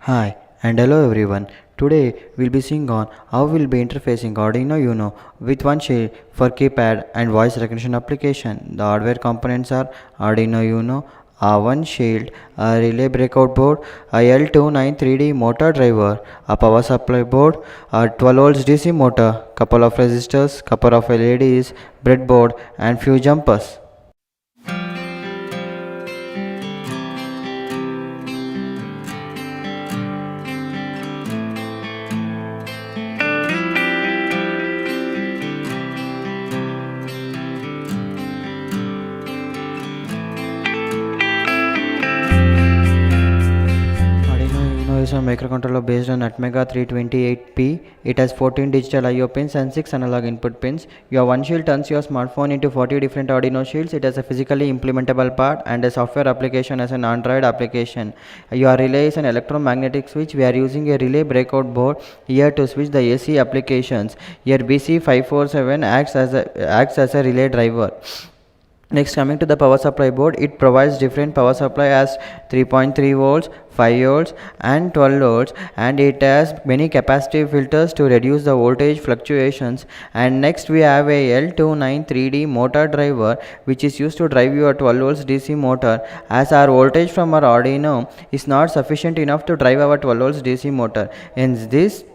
Hi and hello everyone. Today we'll be seeing on how we'll be interfacing Arduino UNO with 1Sheeled for keypad and voice recognition application. The hardware components are Arduino UNO, a 1Sheeled, a relay breakout board, a L293D motor driver, a power supply board, a 12 volts DC motor, couple of resistors, couple of LEDs, breadboard and few jumpers. Is a microcontroller based on Atmega 328P. It has 14 digital I/O pins and 6 analog input pins. Your 1Sheeld turns your smartphone into 40 different Arduino shields. It has a physically implementable part and a software application as an Android application. Your relay is an electromagnetic switch. We are using a relay breakout board here to switch the AC applications. Your BC547 acts as a relay driver. Next, coming to the power supply board, it provides different power supply as 3.3 volts, 5 volts and 12 volts, and it has many capacitive filters to reduce the voltage fluctuations. And next we have a L293D motor driver, which is used to drive your 12 volts DC motor, as our voltage from our Arduino is not sufficient enough to drive our 12 volts DC motor. Hence this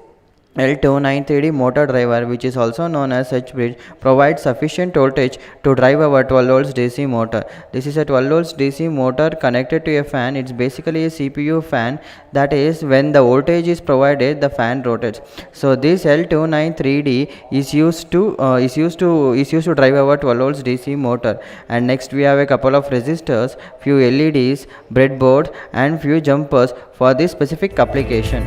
L293D motor driver, which is also known as H-bridge, provides sufficient voltage to drive our 12 volts DC motor. This is a 12 volts DC motor connected to a fan. It's basically a CPU fan. That is, when the voltage is provided, the fan rotates. So this L293D is used to drive our 12 volts DC motor. And next we have a couple of resistors, few LEDs, breadboard and few jumpers for this specific application.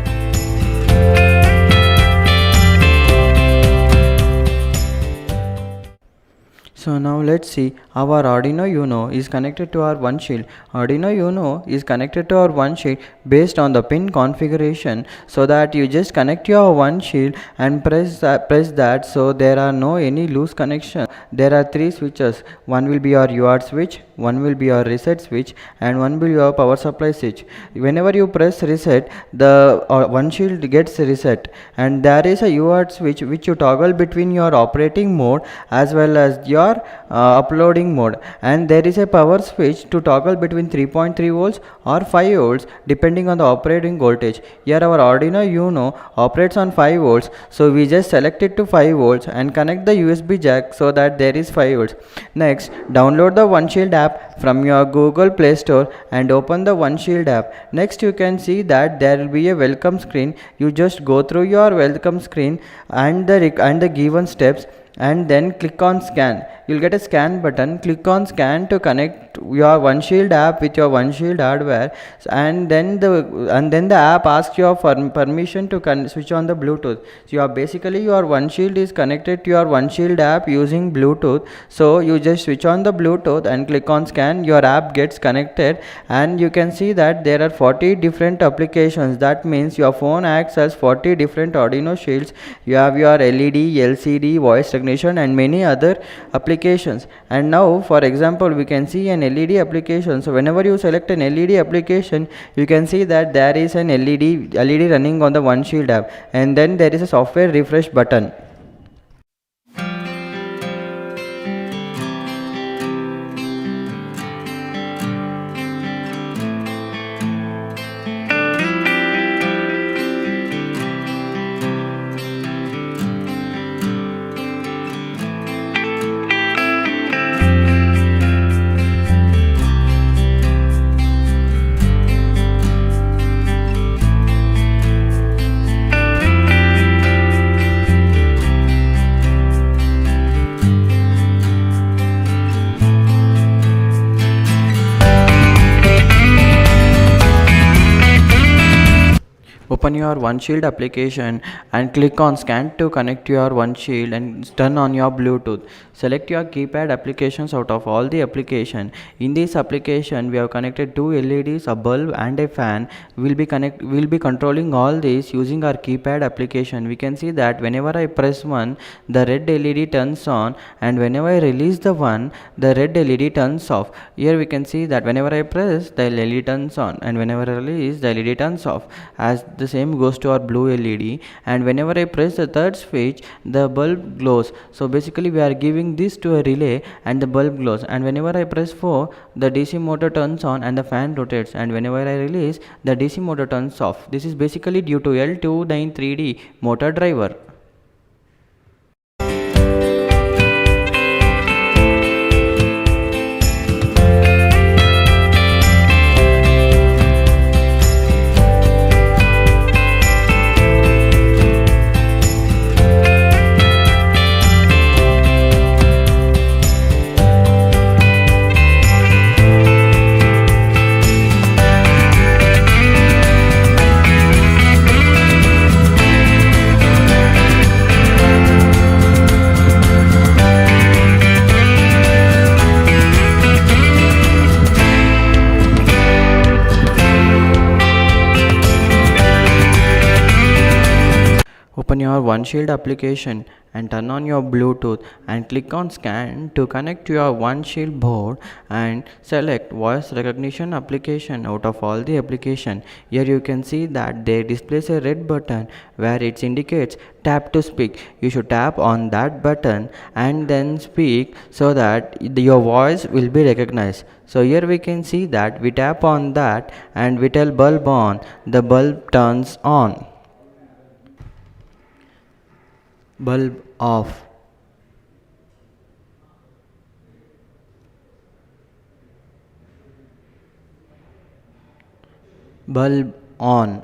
So now let's see how our Arduino UNO is connected to our 1Sheeld. Arduino UNO is connected to our 1Sheeld based on the pin configuration, so that you just connect your 1Sheeld and press that, so there are no any loose connection. There are 3 switches. One will be your UART switch, one will be your reset switch, and one will be your power supply switch. Whenever you press reset, the 1Sheeld gets reset, and there is a UART switch which you toggle between your operating mode as well as your uploading mode, and there is a power switch to toggle between 3.3 volts or 5 volts depending on the operating voltage. Here our Arduino UNO operates on 5 volts, so we just select it to 5 volts and connect the USB jack so that there is 5 volts. Next, download the 1Sheeld app from your Google Play Store and open the 1Sheeld app. Next, you can see that there will be a welcome screen. You just go through your welcome screen and the given steps, and then click on scan. You'll get a scan button. Click on scan to connect your 1Sheeld app with your 1Sheeld hardware, and then the app asks you for permission to switch on the Bluetooth. So your 1Sheeld is connected to your 1Sheeld app using Bluetooth. So you just switch on the Bluetooth and click on scan. Your app gets connected, and you can see that there are 40 different applications. That means your phone acts as 40 different Arduino shields. You have your LED, LCD, voice recognition and many other applications. And now, for example, we can see an LED application. So whenever you select an LED application, you can see that there is an LED running on the 1Sheeld app, and then there is a software refresh button. Open your 1Sheeld application and click on scan to connect your 1Sheeld and turn on your Bluetooth. Select your keypad applications out of all the application. In this application we have connected two LEDs, a bulb and a fan. We'll be controlling all this using our keypad application. We can see that whenever I press one, the red LED turns on, and whenever I release the one, the red LED turns off. Here we can see that whenever I press, the LED turns on, and whenever I release, the LED turns off. As the same goes to our blue LED, and whenever I press the third switch, the bulb glows. So basically we are giving this to a relay and the bulb glows, and whenever I press 4, the DC motor turns on and the fan rotates, and whenever I release, the DC motor turns off. This is basically due to L293D motor driver. Open your 1Sheeled application and turn on your Bluetooth and click on scan to connect to your 1Sheeled board, and select voice recognition application out of all the application. Here you can see that they displays a red button where it indicates tap to speak. You should tap on that button and then speak so that your voice will be recognized. So here we can see that we tap on that and we tell bulb on, the bulb turns on. Bulb off. Bulb on.